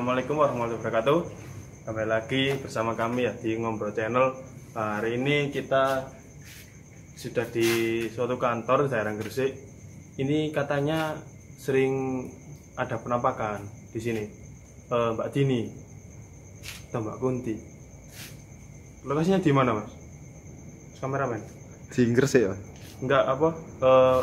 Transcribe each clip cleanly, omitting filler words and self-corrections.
Assalamualaikum warahmatullahi wabarakatuh. Kembali lagi bersama kami ya di Ngobrol Channel. Hari ini kita sudah di suatu kantor daerah Gresik. Ini katanya sering ada penampakan di sini. Mbak Dini atau Mbak Kunti. Lokasinya di mana, Mas? Kameramen. Di Gresik ya? Enggak apa,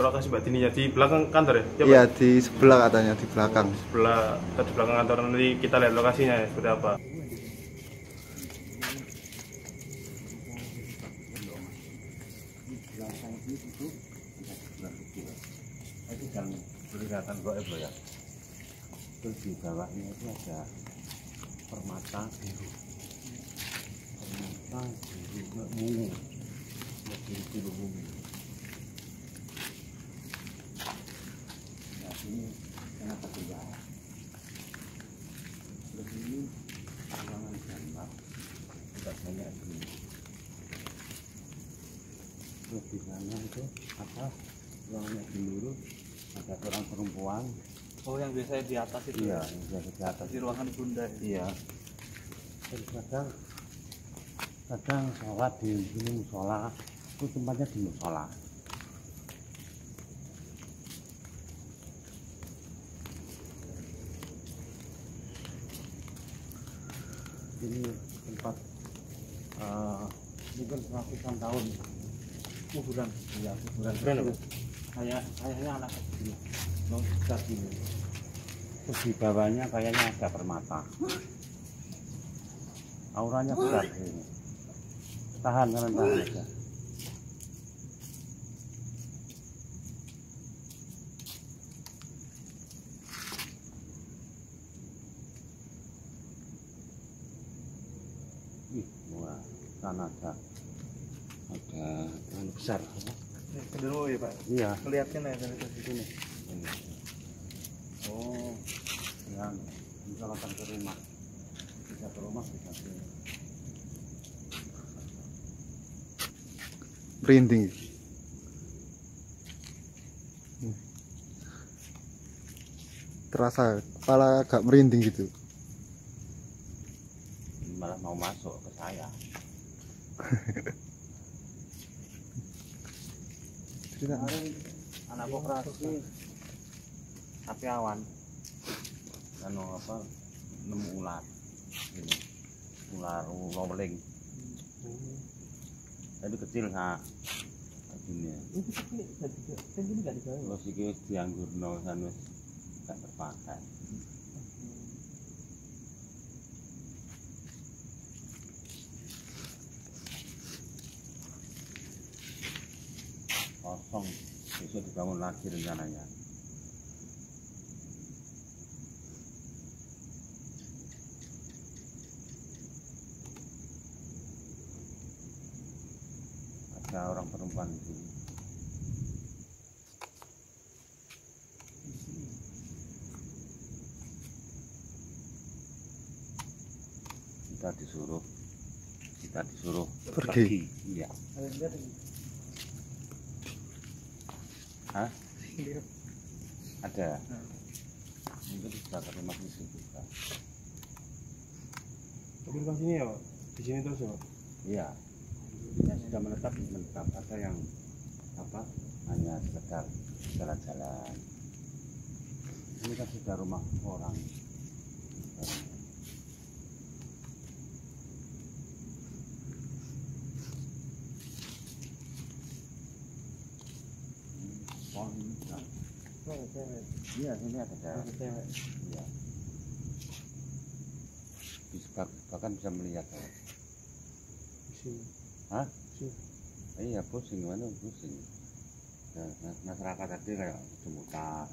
lokasi Mbak Dininya di belakang kantor ya? Iya, di sebelah katanya, di belakang. Sebelah, di belakang kantor. Nanti kita lihat lokasinya ya, seperti apa. Itu yang kelihatan goib loh ya. Terus di bawahnya itu ada permata biru. Permata biru mungu. Biru mungu. Nah ini kenapa keluar? Terus ini ruangan gambar tidak banyak ini. Terus di sana itu apa? Ruangannya dulu ada seorang perempuan. Oh, yang biasanya di atas itu? Iya, yang biasa di atas. Di ruangan bunda. Iya. Terus kadang sholat di sini musola, itu tempatnya di musola. Ini tempat mungkin ratusan tahun kuburan. Iya, kuburan. Kayaknya anak kecil. Mau besar ini. Terus di bawahnya kayaknya ada permata. Auranya besar ini. Tahan aja. Wah, sana ada anu besar. Dulu ya Pak? Iya. Kelihatin ya dari sini. Ini. Oh, yang bisa datang ke rumah. Bisa ke rumah, bisa ke rumah. Merinding. Terasa kepala agak merinding gitu. Malah mau masuk ke saya. Kemarin anak operasi api awan anu apa nemu ular ini ular loweling tapi kecil nak ini Itu kan ini nggak dibawa. terus iki dianggurno sanus gak terpakai kosong besok dibangun lagi rencananya. Ada orang perempuan di sini. Kita disuruh Pergi. Iya. Ada lihat ini. Hah? Lihat. Ada. Mungkin sudah ke rumah misi juga. Tapi di sini ya, Pak? Di sini terus ya, Pak? Iya. Yang sudah menetap. Ada yang apa? Hanya sekedar jalan-jalan. Ini kan sudah rumah orang. Oh, ini kan. Cewek. Iya, ini ada Cewek. Iya. Bahkan bisa melihat. Pusing. Hah? Pusing. Iya, pusing mana pusing. Masyarakat tadi kayak semutan,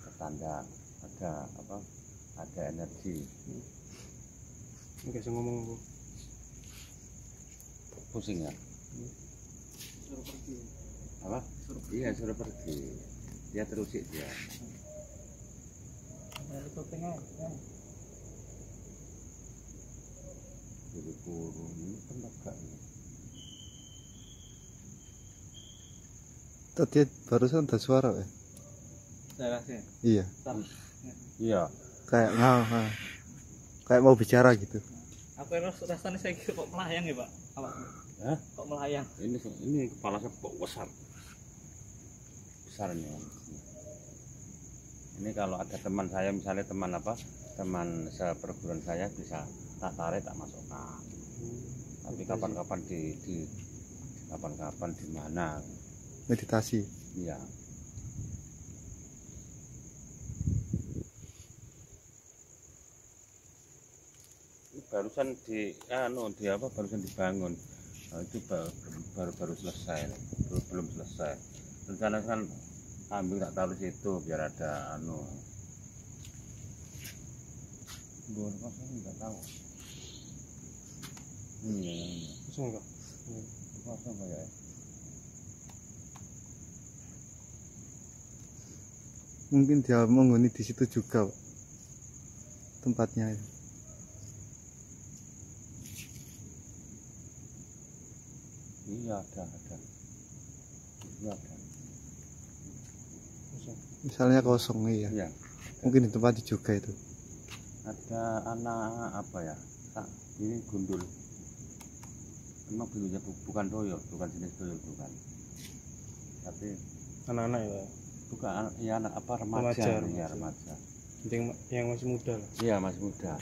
tertanda ada apa? Ada energi. Enggak bisa ngomong, Bu. Pusing ya? Suruh pergi. Apa? Iya, suruh pergi. Dia terusik dia. Ada kupingnya. Jadi kurung ini penegak ini. Tadi barusan ada suara ya? Saya kasih. Iya. Iya. Kayak ngah. Kayak mau bicara gitu. Apa rasanya saya kok melayang ya, Pak? Apa? Hah? Kok melayang? Ini kepala saya besar. Besar ini. Ini kalau ada teman saya, misalnya teman seperguruan saya, bisa tak tarik, tak masukkan. Tapi kapan-kapan kapan-kapan di mana? Meditasi. Iya. Barusan barusan dibangun. Nah, itu baru selesai, belum selesai. Rencana kan ambil tak taruh situ biar ada Gue nggak tahu. Kosong enggak? Kosong kayak. Mungkin dia menghuni di situ juga, Pak. Tempatnya. Iya ada. Iya ada. Misalnya kosong, iya. Iya. Mungkin di tempat juga itu. Ada anak apa ya? Ini gundul. Memang bentuknya bukan toyol, bukan jenis toyol, bukan. Tapi Anak-anak ya. bukan, ya anak apa remaja. Ya remaja. Yang masih muda lah. Iya masih muda.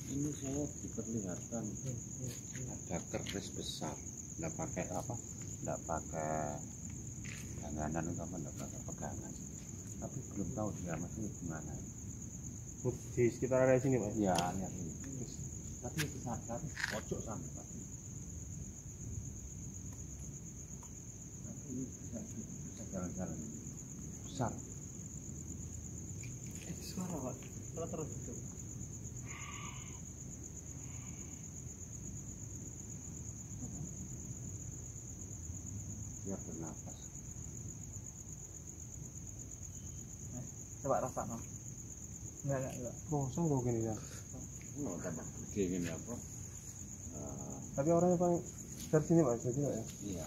Ini saya diperlihatkan ada keris besar. Nggak pakai apa? Nggak pakai ganganan atau apa? Nggak pakai pegangan. Tapi belum tahu dia masih di mana. Di sekitar area sini, Pak. Iya lihat ini. Tapi itu tapi pojok sana Pak. Tapi ini bisa jalan-jalan. Besar. Suara, Pak. Terus itu. Dia bernapas. Coba rasakan. Enggak. Kosong kok gini ya. Oh, tambah gede ini apa? Tapi orangnya paling dari sini, Pak, jadi ya. Iya.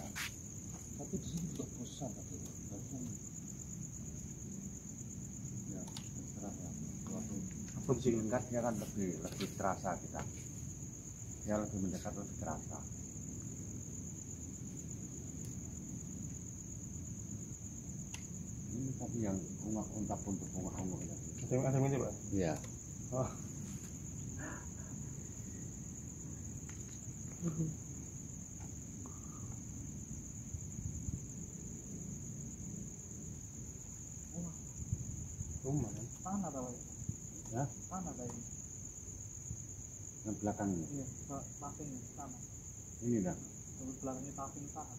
Tapi di sini juga bosan tadi. Bosan. Ya, terserah ya. Waktu Apa di sini? dekat dia kan lebih terasa kita. Dia lebih mendekat lebih terasa. Ini tadi yang unta untuk ungu ya. Ada ini, Pak. Iya. Oh. Rumah kan? Tanah tahu. Ya? Tanah tahu. Yang belakang ini. Iya, paving tanah. Ini dah. Di belakangnya paving tanah.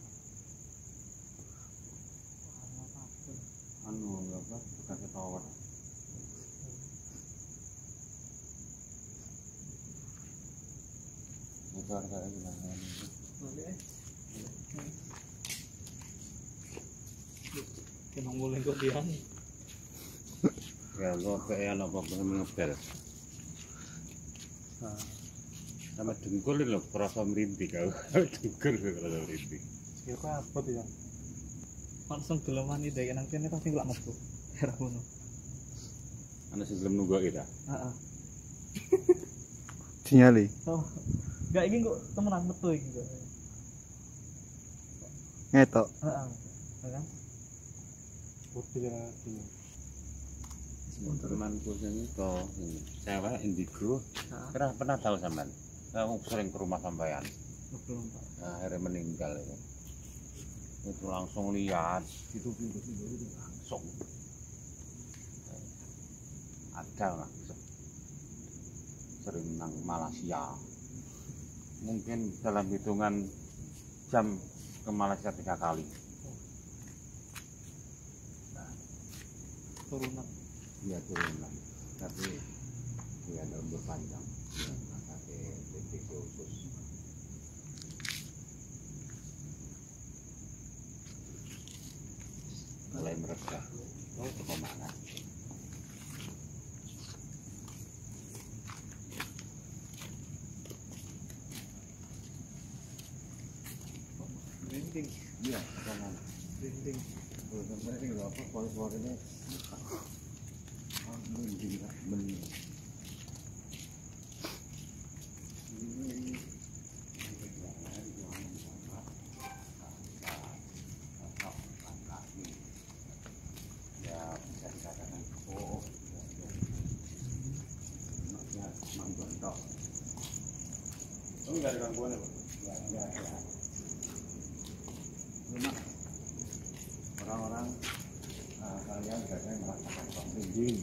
Apa? Bukan tower. Itu harga gimana? Kenapa boleh kok dia? Ya lo kayak apa ngepel. Sama dengkul lo kerasa merintih kau. Dengkul kerasa merintih. Kira apa tuh ya? Langsung geloman ide kan nang kene pasti ngelak metu. Era ngono. Ana sing gelem nunggu kita. Heeh. Sinyali. Oh. Enggak iki kok temenan metu iki kok. Ngetok. Heeh. Kan? Putih jalan sini. Temanku sing itu cewek indigo. Pernah tahu sampean? Aku sering ke rumah sampean. Belum, Pak. Akhirnya meninggal itu langsung lihat itu langsung ada lah sering nang Malaysia mungkin dalam hitungan jam ke Malaysia 3 kali Turunan. dia turunan tapi dia ada umur panjang dia pakai TPC khusus. Mulai mereda ke kemana? Merinding. Iya, ke kemana? Merinding. Merinding apa? Keluar ini merinding, merinding. cari gangguan ya, Pak? Ya. Cuma orang-orang kalian biasanya merasakan merinding.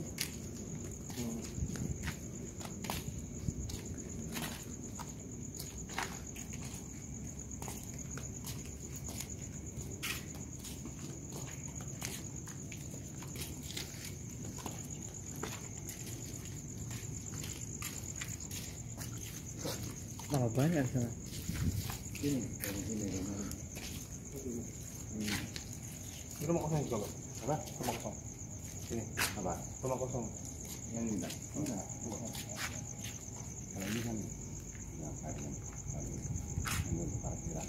Malah banyak sana. Ini dari sini. Ini rumah kosong juga, Pak? Apa? Rumah kosong. Ini, Apa? rumah kosong. Yang ini enggak? Enggak. Kalau ini kan ya kalian menunggu parkiran.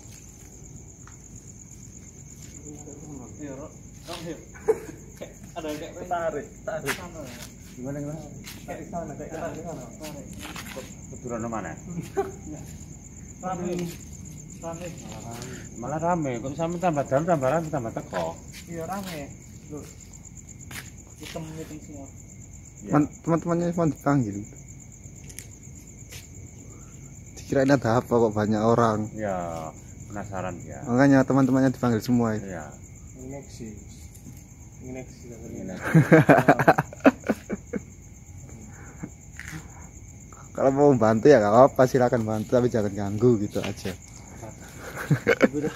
Iya, Rok. Ada kayak Tarik. sana. Gimana? Tarik sana, kayak tarik sana. Keturunan mana? Rame. Malah rame. Kok sampai tambah dalam tambah rame tambah teko. Iya, rame. Loh. Hitam semua. Ya. Teman-temannya cuma dipanggil. Dikirain ada apa kok banyak orang. Ya, penasaran ya. Makanya teman-temannya dipanggil semua itu. Ya. Ini sih. Ini. Kalau mau bantu ya gak apa-apa, silakan bantu tapi jangan ganggu gitu aja. Muncul.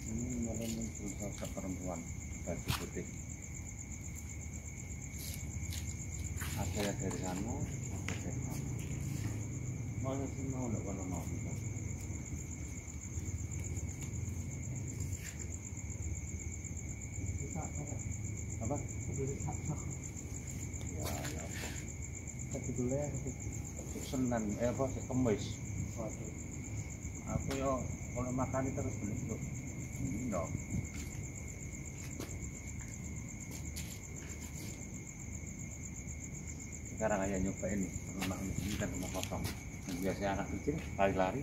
Ini malah muncul sosok perempuan baju putih. Ada yang dari sana, ada dari sana. Mana sih mau nggak kalau mau kita? Apa? Ya. Tapi dulu ya. Senin, apa sih Kemis? Waduh. Aku yo kalau makan itu terus beli tuh. No. Sekarang aja nyoba ini rumah ini kan rumah kosong. Biasanya anak kecil lari-lari.